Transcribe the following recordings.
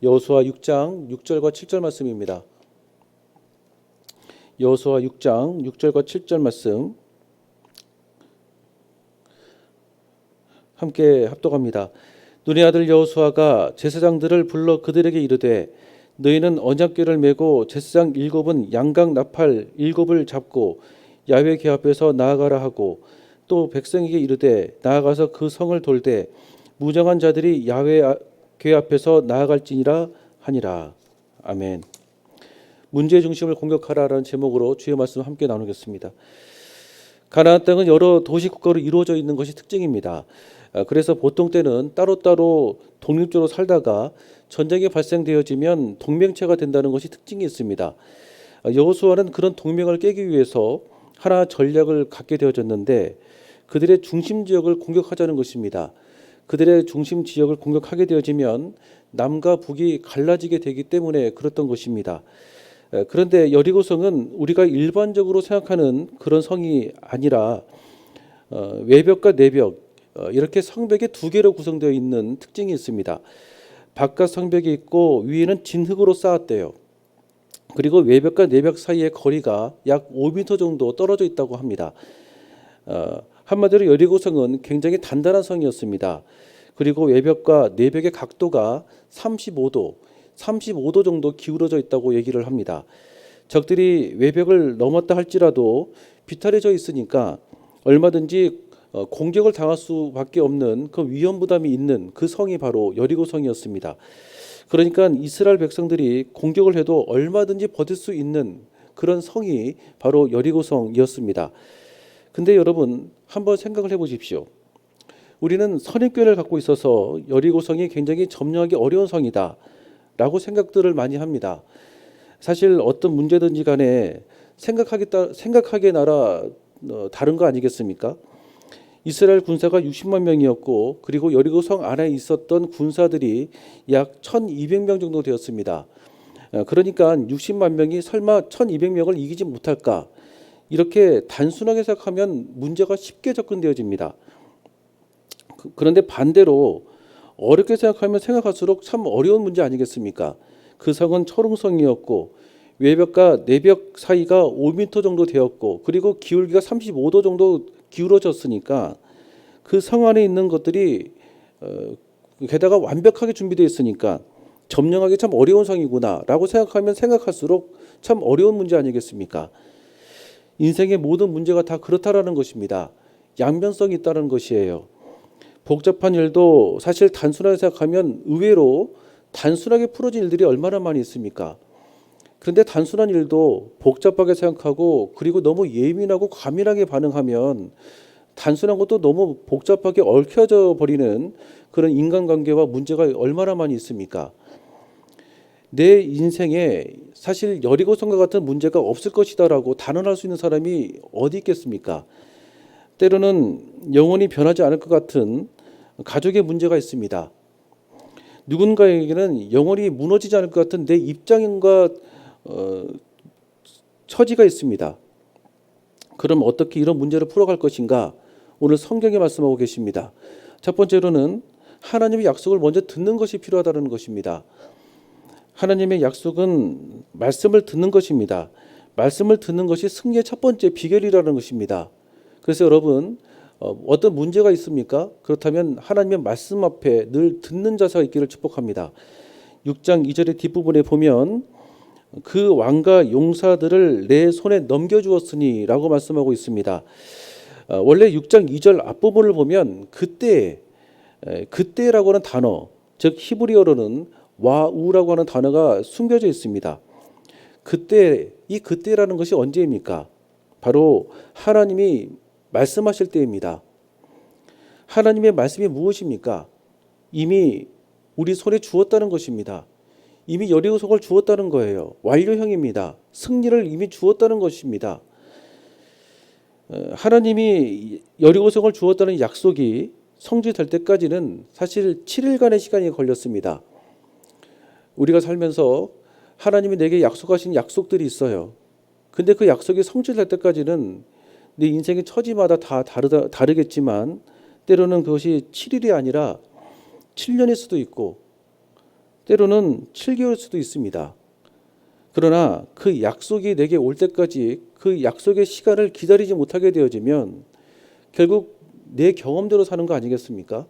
여호수아 6장 6절과 7절 말씀입니다. 여호수아 6장 6절과 7절 말씀 함께 합독합니다. 눈의 아들 여호수아가 제사장들을 불러 그들에게 이르되 너희는 언약궤를 메고 제사장 7은 양각 나팔 7을 잡고 야훼 궤 앞에서 나아가라 하고 또 백성에게 이르되 나아가서 그 성을 돌되 무정한 자들이 야훼 궤 앞에서 나아갈지니라 하니라. 아멘. 문제의 중심을 공격하라라는 제목으로 주의 말씀 함께 나누겠습니다. 가나안 땅은 여러 도시국가로 이루어져 있는 것이 특징입니다. 그래서 보통 때는 따로따로 독립적으로 살다가 전쟁이 발생되어지면 동맹체가 된다는 것이 특징이 있습니다. 여호수아는 그런 동맹을 깨기 위해서 하나 전략을 갖게 되어졌는데 그들의 중심 지역을 공격하자는 것입니다. 그들의 중심 지역을 공격하게 되어지면 남과 북이 갈라지게 되기 때문에 그랬던 것입니다. 그런데 여리고성은 우리가 일반적으로 생각하는 그런 성이 아니라 외벽과 내벽 이렇게 성벽이 두 개로 구성되어 있는 특징이 있습니다. 바깥 성벽이 있고 위에는 진흙으로 쌓았대요. 그리고 외벽과 내벽 사이의 거리가 약 5m 정도 떨어져 있다고 합니다. 한마디로 여리고성은 굉장히 단단한 성이었습니다. 그리고 외벽과 내벽의 각도가 35도 정도 기울어져 있다고 얘기를 합니다. 적들이 외벽을 넘었다 할지라도 비탈해져 있으니까 얼마든지 공격을 당할 수밖에 없는 그 위험 부담이 있는 그 성이 바로 여리고성이었습니다. 그러니까 이스라엘 백성들이 공격을 해도 얼마든지 버틸 수 있는 그런 성이 바로 여리고성이었습니다. 근데 여러분 한번 생각을 해보십시오. 우리는 선입견을 갖고 있어서 여리고성이 굉장히 점령하기 어려운 성이다 라고 생각들을 많이 합니다. 사실 어떤 문제든지 간에 생각하기에 나라 다른 거 아니겠습니까? 이스라엘 군사가 60만 명이었고 그리고 여리고성 안에 있었던 군사들이 약 1200명 정도 되었습니다. 그러니까 60만 명이 설마 1200명을 이기지 못할까? 이렇게 단순하게 생각하면 문제가 쉽게 접근되어집니다. 그런데 반대로 어렵게 생각할수록 참 어려운 문제 아니겠습니까? 그 성은 철옹성이었고 외벽과 내벽 사이가 5m 정도 되었고 그리고 기울기가 35도 정도 기울어졌으니까 그 성 안에 있는 것들이 게다가 완벽하게 준비되어 있으니까 점령하기 참 어려운 성이구나 라고 생각하면 생각할수록 참 어려운 문제 아니겠습니까? 인생의 모든 문제가 다 그렇다라는 것입니다. 양면성이 있다는 것이에요. 복잡한 일도 사실 단순하게 생각하면 의외로 단순하게 풀어진 일들이 얼마나 많이 있습니까? 그런데 단순한 일도 복잡하게 생각하고 그리고 너무 예민하고 과민하게 반응하면 단순한 것도 너무 복잡하게 얽혀져 버리는 그런 인간관계와 문제가 얼마나 많이 있습니까? 내 인생에 사실 여리고성과 같은 문제가 없을 것이다라고 단언할 수 있는 사람이 어디 있겠습니까? 때로는 영원히 변하지 않을 것 같은 가족의 문제가 있습니다. 누군가에게는 영원히 무너지지 않을 것 같은 내 입장과 처지가 있습니다. 그럼 어떻게 이런 문제를 풀어갈 것인가? 오늘 성경에 말씀하고 계십니다. 첫 번째로는 하나님의 약속을 먼저 듣는 것이 필요하다는 것입니다. 하나님의 약속은 말씀을 듣는 것입니다. 말씀을 듣는 것이 승리의 첫 번째 비결이라는 것입니다. 그래서 여러분 어떤 문제가 있습니까? 그렇다면 하나님의 말씀 앞에 늘 듣는 자세가 있기를 축복합니다. 6장 2절의 뒷부분에 보면 그 왕과 용사들을 내 손에 넘겨주었으니 라고 말씀하고 있습니다. 원래 6장 2절 앞부분을 보면 그때라고 하는 단어, 즉 히브리어로는 와우라고 하는 단어가 숨겨져 있습니다. 이 그때라는 것이 언제입니까? 바로 하나님이 말씀하실 때입니다. 하나님의 말씀이 무엇입니까? 이미 우리 손에 주었다는 것입니다. 이미 여리고성을 주었다는 거예요. 완료형입니다. 승리를 이미 주었다는 것입니다. 하나님이 여리고성을 주었다는 약속이 성취될 때까지는 사실 7일간의 시간이 걸렸습니다. 우리가 살면서 하나님이 내게 약속하신 약속들이 있어요. 근데 그 약속이 성취될 때까지는 내 인생의 처지마다 다 다르겠지만 때로는 그것이 7일이 아니라 7년일 수도 있고 때로는 7개월일 수도 있습니다. 그러나 그 약속이 내게 올 때까지 그 약속의 시간을 기다리지 못하게 되어지면 결국 내 경험대로 사는 거 아니겠습니까?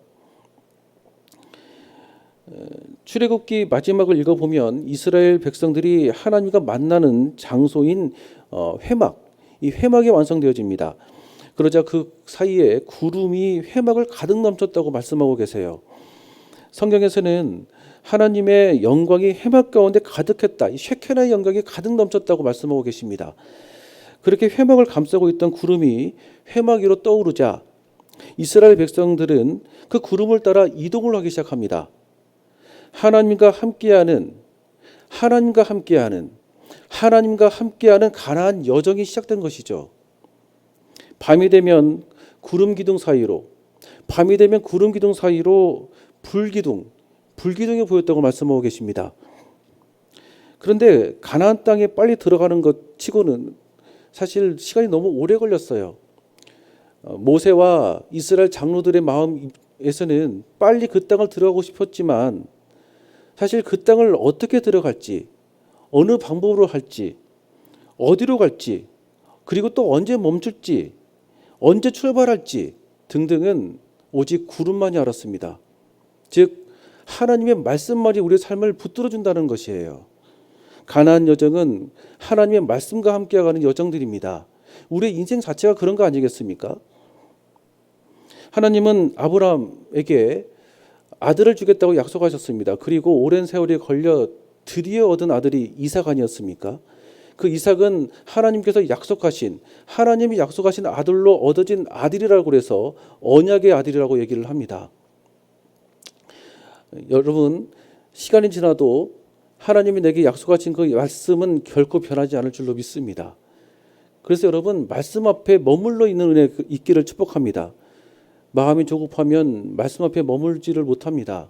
출애굽기 마지막을 읽어보면 이스라엘 백성들이 하나님과 만나는 장소인 회막, 이 회막이 완성되어집니다. 그러자 그 사이에 구름이 회막을 가득 넘쳤다고 말씀하고 계세요. 성경에서는 하나님의 영광이 회막 가운데 가득했다. 이 쉐케나의 영광이 가득 넘쳤다고 말씀하고 계십니다. 그렇게 회막을 감싸고 있던 구름이 회막 위로 떠오르자 이스라엘 백성들은 그 구름을 따라 이동을 하기 시작합니다. 하나님과 함께하는 가나안 여정이 시작된 것이죠. 밤이 되면 구름 기둥 사이로 불기둥이 보였다고 말씀하고 계십니다. 그런데 가나안 땅에 빨리 들어가는 것 치고는 사실 시간이 너무 오래 걸렸어요. 모세와 이스라엘 장로들의 마음에서는 빨리 그 땅을 들어가고 싶었지만 사실 그 땅을 어떻게 들어갈지, 어느 방법으로 할지, 어디로 갈지, 그리고 또 언제 멈출지, 언제 출발할지 등등은 오직 구름만이 알았습니다. 즉 하나님의 말씀만이 우리의 삶을 붙들어 준다는 것이에요. 가나안 여정은 하나님의 말씀과 함께가는 여정들입니다. 우리의 인생 자체가 그런 거 아니겠습니까? 하나님은 아브라함에게 아들을 주겠다고 약속하셨습니다. 그리고 오랜 세월이 걸려 드디어 얻은 아들이 이삭 아니었습니까? 그 이삭은 하나님이 약속하신 아들로 얻어진 아들이라고 해서 언약의 아들이라고 얘기를 합니다. 여러분, 시간이 지나도 하나님이 내게 약속하신 그 말씀은 결코 변하지 않을 줄로 믿습니다. 그래서 여러분, 말씀 앞에 머물러 있는 은혜 있기를 축복합니다. 마음이 조급하면 말씀 앞에 머물지를 못합니다.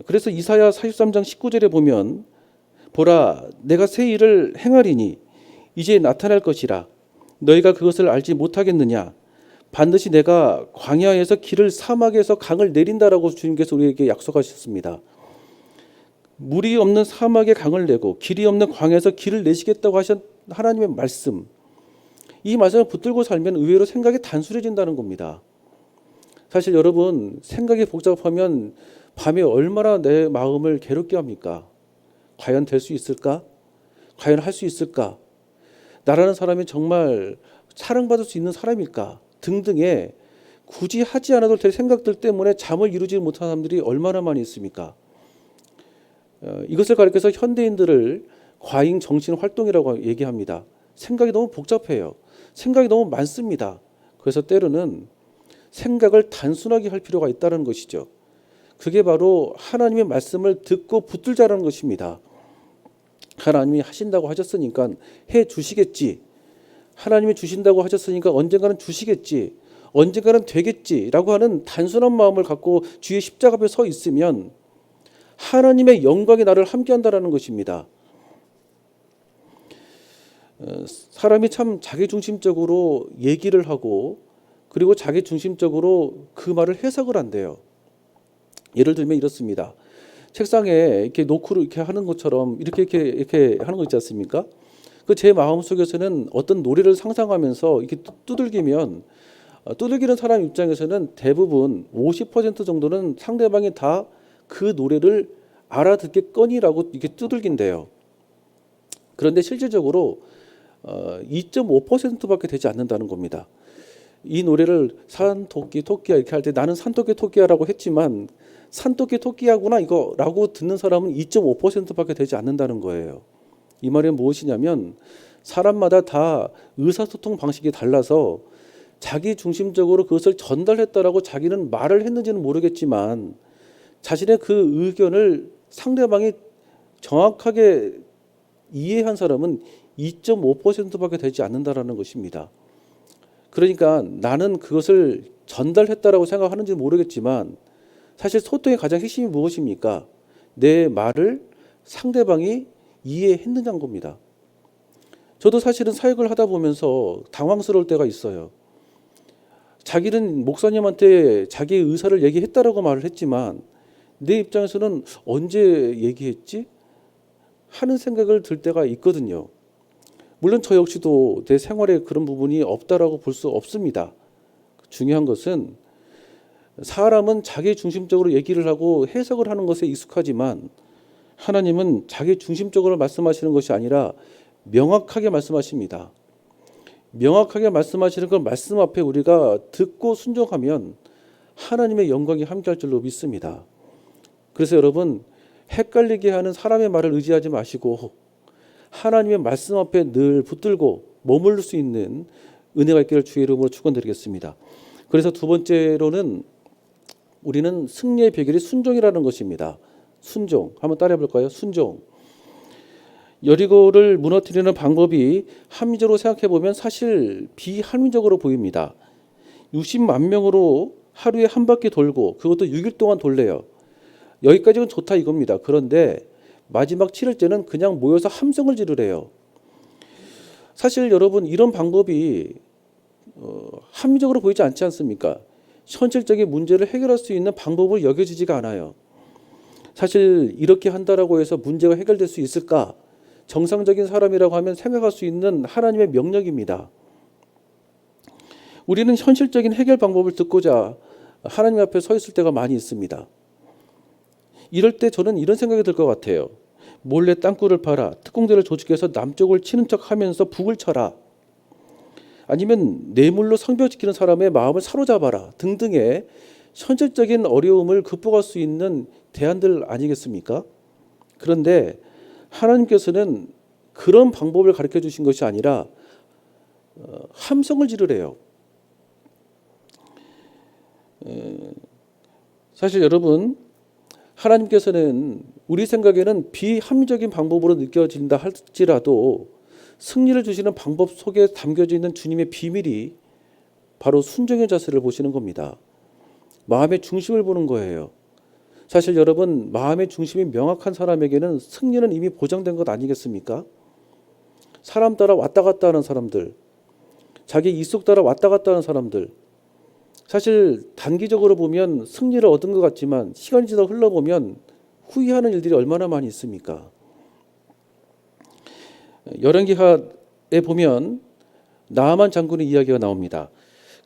그래서 이사야 43장 19절에 보면 보라 내가 새 일을 행하리니 이제 나타날 것이라 너희가 그것을 알지 못하겠느냐 반드시 내가 광야에서 길을 사막에서 강을 내린다라고 주님께서 우리에게 약속하셨습니다. 물이 없는 사막에 강을 내고 길이 없는 광야에서 길을 내시겠다고 하신 하나님의 말씀, 이 말씀을 붙들고 살면 의외로 생각이 단순해진다는 겁니다. 사실 여러분, 생각이 복잡하면 밤에 얼마나 내 마음을 괴롭게 합니까? 과연 될 수 있을까? 과연 할 수 있을까? 나라는 사람이 정말 사랑받을 수 있는 사람일까? 등등의 굳이 하지 않아도 될 생각들 때문에 잠을 이루지 못하는 사람들이 얼마나 많이 있습니까? 이것을 가리켜서 현대인들을 과잉 정신 활동이라고 얘기합니다. 생각이 너무 복잡해요. 생각이 너무 많습니다. 그래서 때로는 생각을 단순하게 할 필요가 있다는 것이죠. 그게 바로 하나님의 말씀을 듣고 붙들자라는 것입니다. 하나님이 하신다고 하셨으니까 해 주시겠지. 하나님이 주신다고 하셨으니까 언젠가는 주시겠지. 언젠가는 되겠지라고 하는 단순한 마음을 갖고 주의 십자가 앞에 서 있으면 하나님의 영광이 나를 함께한다라는 것입니다. 사람이 참 자기중심적으로 얘기를 하고 그리고 자기중심적으로 그 말을 해석을 한대요. 예를 들면 이렇습니다. 책상에 이렇게 노크를 이렇게 하는 것처럼 이렇게 하는 거 있지 않습니까? 그 제 마음 속에서는 어떤 노래를 상상하면서 이렇게 두들기면 두들기는 사람 입장에서는 대부분 50% 정도는 상대방이 다 그 노래를 알아듣겠거니라고 이렇게 두들긴대요. 그런데 실질적으로 2.5%밖에 되지 않는다는 겁니다. 이 노래를 산토끼 토끼야 이렇게 할 때 나는 산토끼 토끼야라고 했지만 산토끼 토끼야구나 이거라고 듣는 사람은 2.5%밖에 되지 않는다는 거예요. 이 말은 무엇이냐면 사람마다 다 의사소통 방식이 달라서 자기 중심적으로 그것을 전달했다라고 자기는 말을 했는지는 모르겠지만 자신의 그 의견을 상대방이 정확하게 이해한 사람은 2.5%밖에 되지 않는다라는 것입니다. 그러니까 나는 그것을 전달했다라고 생각하는지 모르겠지만 사실 소통의 가장 핵심이 무엇입니까? 내 말을 상대방이 이해했느냐는 겁니다. 저도 사실은 사역을 하다 보면서 당황스러울 때가 있어요. 자기는 목사님한테 자기의 의사를 얘기했다라고 말을 했지만 내 입장에서는 언제 얘기했지? 하는 생각을 들 때가 있거든요. 물론 저 역시도 내 생활에 그런 부분이 없다라고 볼 수 없습니다. 중요한 것은 사람은 자기 중심적으로 얘기를 하고 해석을 하는 것에 익숙하지만 하나님은 자기 중심적으로 말씀하시는 것이 아니라 명확하게 말씀하십니다. 명확하게 말씀하시는 그 말씀 앞에 우리가 듣고 순종하면 하나님의 영광이 함께할 줄로 믿습니다. 그래서 여러분, 헷갈리게 하는 사람의 말을 의지하지 마시고 하나님의 말씀 앞에 늘 붙들고 머무를 수 있는 은혜가 있기를 주의 이름으로 축원드리겠습니다. 그래서 두 번째로는 우리는 승리의 비결이 순종이라는 것입니다. 순종. 한번 따라해 볼까요? 순종. 여리고를 무너뜨리는 방법이 합리적으로 생각해 보면 사실 비합리적으로 보입니다. 60만 명으로 하루에 한 바퀴 돌고 그것도 6일 동안 돌래요. 여기까지는 좋다 이겁니다. 그런데 마지막 7일째는 그냥 모여서 함성을 지르래요. 사실 여러분, 이런 방법이 합리적으로 보이지 않지 않습니까? 현실적인 문제를 해결할 수 있는 방법을 여겨지지가 않아요. 사실 이렇게 한다라고 해서 문제가 해결될 수 있을까? 정상적인 사람이라고 하면 생각할 수 있는 하나님의 명령입니다. 우리는 현실적인 해결 방법을 듣고자 하나님 앞에 서 있을 때가 많이 있습니다. 이럴 때 저는 이런 생각이 들 것 같아요. 몰래 땅굴을 파라, 특공대를 조직해서 남쪽을 치는 척하면서 북을 쳐라, 아니면 뇌물로 성벽지키는 사람의 마음을 사로잡아라 등등의 현실적인 어려움을 극복할 수 있는 대안들 아니겠습니까? 그런데 하나님께서는 그런 방법을 가르쳐 주신 것이 아니라 함성을 지르래요. 사실 여러분, 하나님께서는 우리 생각에는 비합리적인 방법으로 느껴진다 할지라도 승리를 주시는 방법 속에 담겨져 있는 주님의 비밀이 바로 순종의 자세를 보시는 겁니다. 마음의 중심을 보는 거예요. 사실 여러분, 마음의 중심이 명확한 사람에게는 승리는 이미 보장된 것 아니겠습니까? 사람 따라 왔다 갔다 하는 사람들, 자기 이속 따라 왔다 갔다 하는 사람들, 사실 단기적으로 보면 승리를 얻은 것 같지만 시간이 지나 흘러보면 후회하는 일들이 얼마나 많이 있습니까? 열왕기하에 보면 나아만 장군의 이야기가 나옵니다.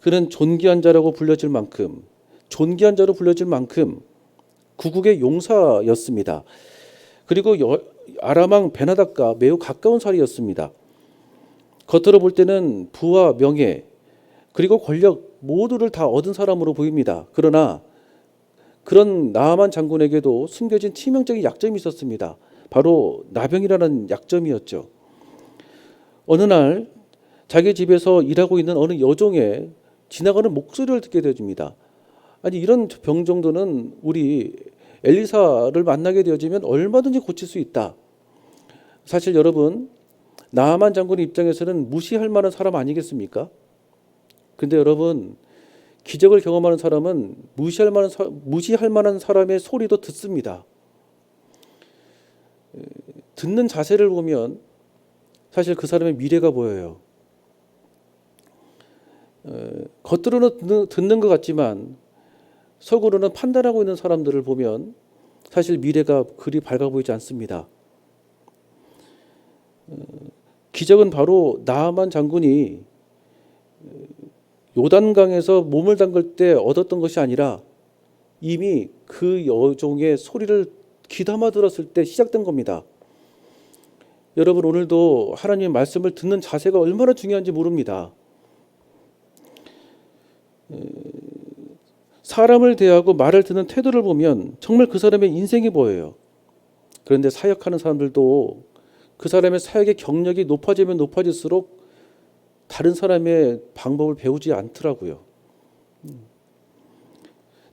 그는 존귀한 자라고 불려질 만큼, 존귀한 자로 불려질 만큼 구국의 용사였습니다. 그리고 아람 왕 베나닷과 매우 가까운 사이였습니다. 겉으로 볼 때는 부와 명예 그리고 권력 모두를 다 얻은 사람으로 보입니다. 그러나 그런 나아만 장군에게도 숨겨진 치명적인 약점이 있었습니다. 바로 나병이라는 약점이었죠. 어느 날 자기 집에서 일하고 있는 어느 여종의 지나가는 목소리를 듣게 되어집니다. 아니, 이런 병 정도는 우리 엘리사를 만나게 되어지면 얼마든지 고칠 수 있다. 사실 여러분, 나아만 장군의 입장에서는 무시할 만한 사람 아니겠습니까? 근데 여러분, 기적을 경험하는 사람은 무시할 만한 사람의 소리도 듣습니다. 듣는 자세를 보면 사실 그 사람의 미래가 보여요. 겉으로는 듣는 것 같지만 속으로는 판단하고 있는 사람들을 보면 사실 미래가 그리 밝아 보이지 않습니다. 기적은 바로 나아만 장군이 요단강에서 몸을 담글 때 얻었던 것이 아니라 이미 그 여종의 소리를 귀담아 들었을 때 시작된 겁니다. 여러분, 오늘도 하나님의 말씀을 듣는 자세가 얼마나 중요한지 모릅니다. 사람을 대하고 말을 듣는 태도를 보면 정말 그 사람의 인생이 보여요. 그런데 사역하는 사람들도 그 사람의 사역의 경력이 높아지면 높아질수록 다른 사람의 방법을 배우지 않더라고요.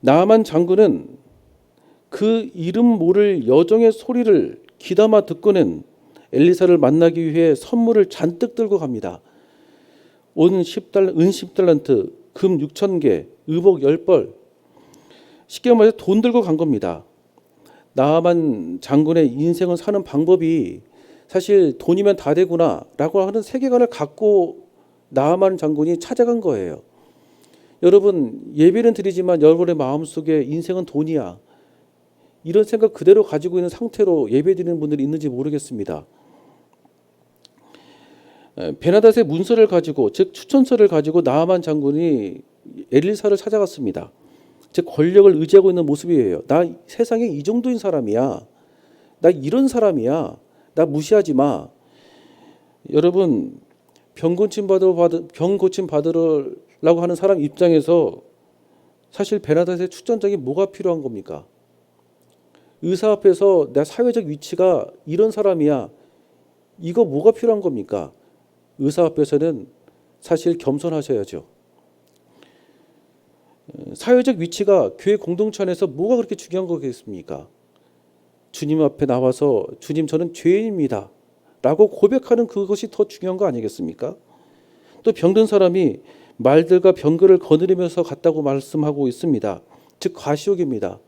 나아만 장군은 그 이름 모를 여종의 소리를 귀담아 듣고는 엘리사를 만나기 위해 선물을 잔뜩 들고 갑니다. 은 10달란트, 금 6,000개, 의복 10벌. 쉽게 말해서 돈 들고 간 겁니다. 나아만 장군의 인생을 사는 방법이 사실 돈이면 다 되구나 라고 하는 세계관을 갖고 나아만 장군이 찾아간 거예요. 여러분, 예배는 드리지만 여러분의 마음속에 인생은 돈이야, 이런 생각 그대로 가지고 있는 상태로 예배드리는 분들이 있는지 모르겠습니다. 베나닷의 문서를 가지고, 즉 추천서를 가지고 나아만 장군이 엘리사를 찾아갔습니다. 즉 권력을 의지하고 있는 모습이에요. 나 세상에 이 정도인 사람이야. 나 이런 사람이야. 나 무시하지 마. 여러분, 병 고침 받으라고 하는 사람 입장에서 사실 베나닷의 추천장이 뭐가 필요한 겁니까? 의사 앞에서 내 사회적 위치가 이런 사람이야. 이거 뭐가 필요한 겁니까? 의사 앞에서는 사실 겸손하셔야죠. 사회적 위치가 교회 공동체 안에서 뭐가 그렇게 중요한 거겠습니까? 주님 앞에 나와서 주님 저는 죄인입니다 라고 고백하는 그것이 더 중요한 거 아니겠습니까? 또 병든 사람이 말들과 병거를 거느리면서 갔다고 말씀하고 있습니다. 즉 과시욕입니다.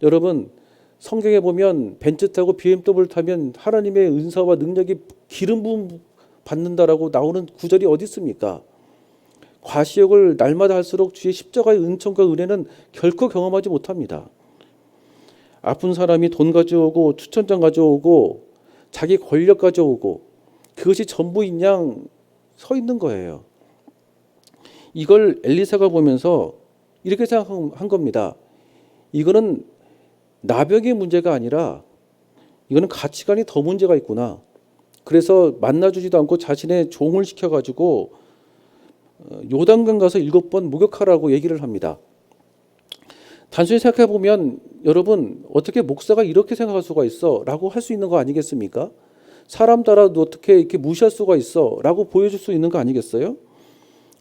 여러분, 성경에 보면 벤츠 타고 BMW 타면 하나님의 은사와 능력이 기름 부음 받는다라고 나오는 구절이 어디 있습니까? 과시욕을 날마다 할수록 주의 십자가의 은총과 은혜는 결코 경험하지 못합니다. 아픈 사람이 돈 가져오고 추천장 가져오고 자기 권력 가져오고 그것이 전부인 양 서 있는 거예요. 이걸 엘리사가 보면서 이렇게 생각한 겁니다. 이거는 나병의 문제가 아니라 이거는 가치관이 더 문제가 있구나. 그래서 만나주지도 않고 자신의 종을 시켜가지고 요단강 가서 7번 목욕하라고 얘기를 합니다. 단순히 생각해 보면 여러분 어떻게 목사가 이렇게 생각할 수가 있어? 라고 할 수 있는 거 아니겠습니까? 사람 따라도 어떻게 이렇게 무시할 수가 있어? 라고 보여줄 수 있는 거 아니겠어요?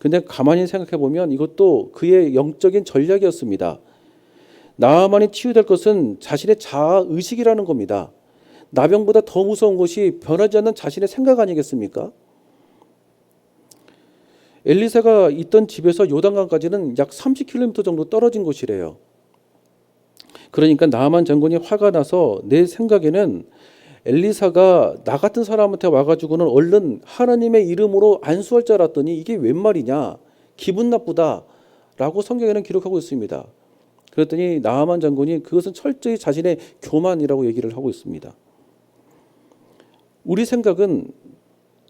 근데 가만히 생각해 보면 이것도 그의 영적인 전략이었습니다. 나만이 치유될 것은 자신의 자아 의식이라는 겁니다. 나병보다 더 무서운 것이 변하지 않는 자신의 생각 아니겠습니까? 엘리사가 있던 집에서 요단강까지는 약 30km 정도 떨어진 곳이래요. 그러니까 나아만 장군이 화가 나서 내 생각에는 엘리사가 나 같은 사람한테 와가지고는 얼른 하나님의 이름으로 안수할 줄 알았더니 이게 웬 말이냐, 기분 나쁘다 라고 성경에는 기록하고 있습니다. 그랬더니 나아만 장군이 그것은 철저히 자신의 교만이라고 얘기를 하고 있습니다. 우리 생각은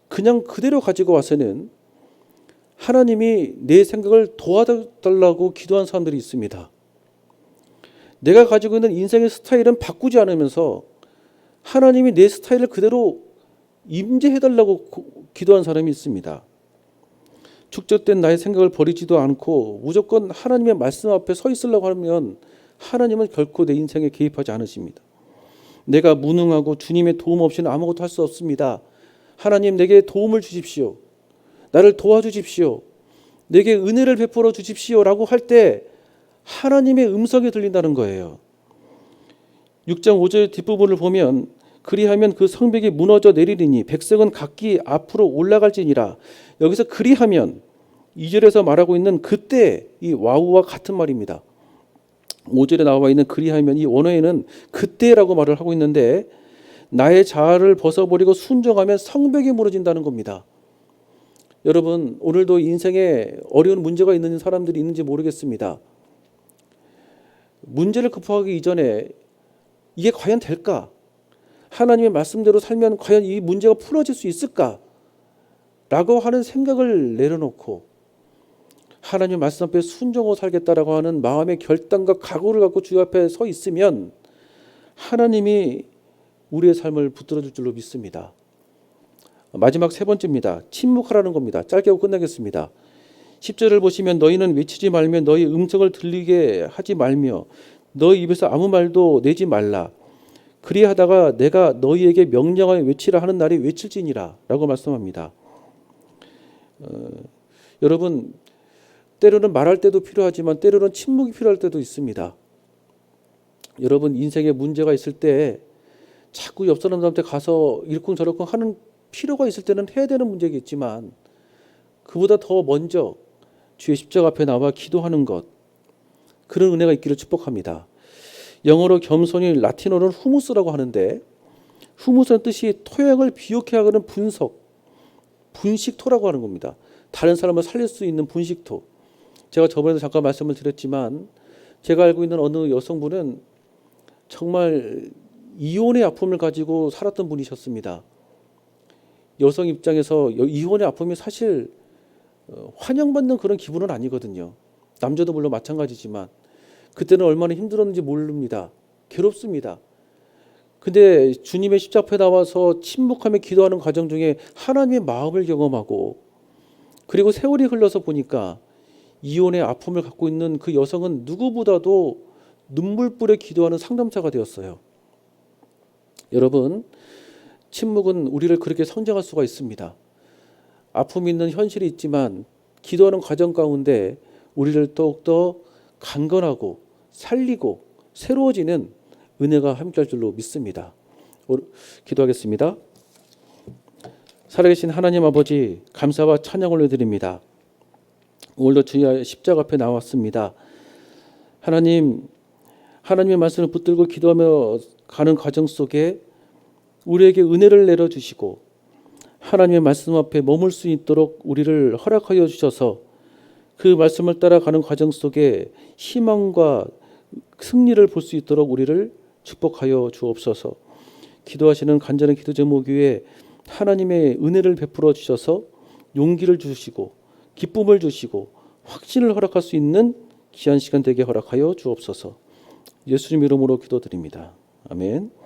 그냥 그대로 가지고 와서는 하나님이 내 생각을 도와달라고 기도한 사람들이 있습니다. 내가 가지고 있는 인생의 스타일은 바꾸지 않으면서 하나님이 내 스타일을 그대로 임재해달라고 기도한 사람이 있습니다. 축적된 나의 생각을 버리지도 않고 무조건 하나님의 말씀 앞에 서 있으려고 하면 하나님은 결코 내 인생에 개입하지 않으십니다. 내가 무능하고 주님의 도움 없이는 아무것도 할 수 없습니다. 하나님 내게 도움을 주십시오. 나를 도와주십시오. 내게 은혜를 베풀어 주십시오 라고 할 때 하나님의 음성이 들린다는 거예요. 6장 5절 뒷부분을 보면 그리하면 그 성벽이 무너져 내리리니 백성은 각기 앞으로 올라갈지니라. 여기서 그리하면 2절에서 말하고 있는 그때 이 와우와 같은 말입니다. 5절에 나와 있는 그리하면 이 원어에는 그때라고 말을 하고 있는데 나의 자아를 벗어버리고 순종하면 성벽이 무너진다는 겁니다. 여러분 오늘도 인생에 어려운 문제가 있는 사람들이 있는지 모르겠습니다. 문제를 극복하기 이전에 이게 과연 될까? 하나님의 말씀대로 살면 과연 이 문제가 풀어질 수 있을까? 라고 하는 생각을 내려놓고 하나님의 말씀 앞에 순종하고 살겠다라고 하는 마음의 결단과 각오를 갖고 주 앞에 서 있으면 하나님이 우리의 삶을 붙들어 줄 줄로 믿습니다. 마지막 세 번째입니다. 침묵하라는 겁니다. 짧게 하고 끝내겠습니다. 10절을 보시면 너희는 외치지 말며 너희 음성을 들리게 하지 말며 너희 입에서 아무 말도 내지 말라. 그리하다가 내가 너희에게 명령하여 외치라 하는 날이 외칠지니라 라고 말씀합니다. 여러분 때로는 말할 때도 필요하지만 때로는 침묵이 필요할 때도 있습니다. 여러분 인생에 문제가 있을 때 자꾸 옆 사람들한테 가서 이러쿵저러쿵 하는 필요가 있을 때는 해야 되는 문제겠지만 그보다 더 먼저 주의 십자가 앞에 나와 기도하는 것, 그런 은혜가 있기를 축복합니다. 영어로 겸손히 라틴어로는 후무스라고 하는데 후무스는 뜻이 토양을 비옥해 하는 분석, 분식토라고 하는 겁니다. 다른 사람을 살릴 수 있는 분식토. 제가 저번에도 잠깐 말씀을 드렸지만 제가 알고 있는 어느 여성분은 정말 이혼의 아픔을 가지고 살았던 분이셨습니다. 여성 입장에서 이혼의 아픔이 사실 환영받는 그런 기분은 아니거든요. 남자도 물론 마찬가지지만 그때는 얼마나 힘들었는지 모릅니다. 괴롭습니다. 근데 주님의 십자가에 나와서 침묵하며 기도하는 과정 중에 하나님의 마음을 경험하고, 그리고 세월이 흘러서 보니까 이혼의 아픔을 갖고 있는 그 여성은 누구보다도 눈물 뿌려 기도하는 상담자가 되었어요. 여러분, 침묵은 우리를 그렇게 성장할 수가 있습니다. 아픔이 있는 현실이 있지만 기도하는 과정 가운데 우리를 더욱더 강건하고 살리고 새로워지는 은혜가 함께할 줄로 믿습니다. 기도하겠습니다. 살아계신 하나님 아버지, 감사와 찬양 올려드립니다. 오늘도 주의 십자가 앞에 나왔습니다. 하나님, 하나님의 말씀을 붙들고 기도하며 가는 과정 속에 우리에게 은혜를 내려주시고 하나님의 말씀 앞에 머물 수 있도록 우리를 허락하여 주셔서 그 말씀을 따라가는 과정 속에 희망과 승리를 볼 수 있도록 우리를 축복하여 주옵소서. 기도하시는 간절한 기도 제목 위에 하나님의 은혜를 베풀어 주셔서 용기를 주시고 기쁨을 주시고 확신을 허락할 수 있는 귀한 시간 되게 허락하여 주옵소서. 예수님 이름으로 기도드립니다. 아멘.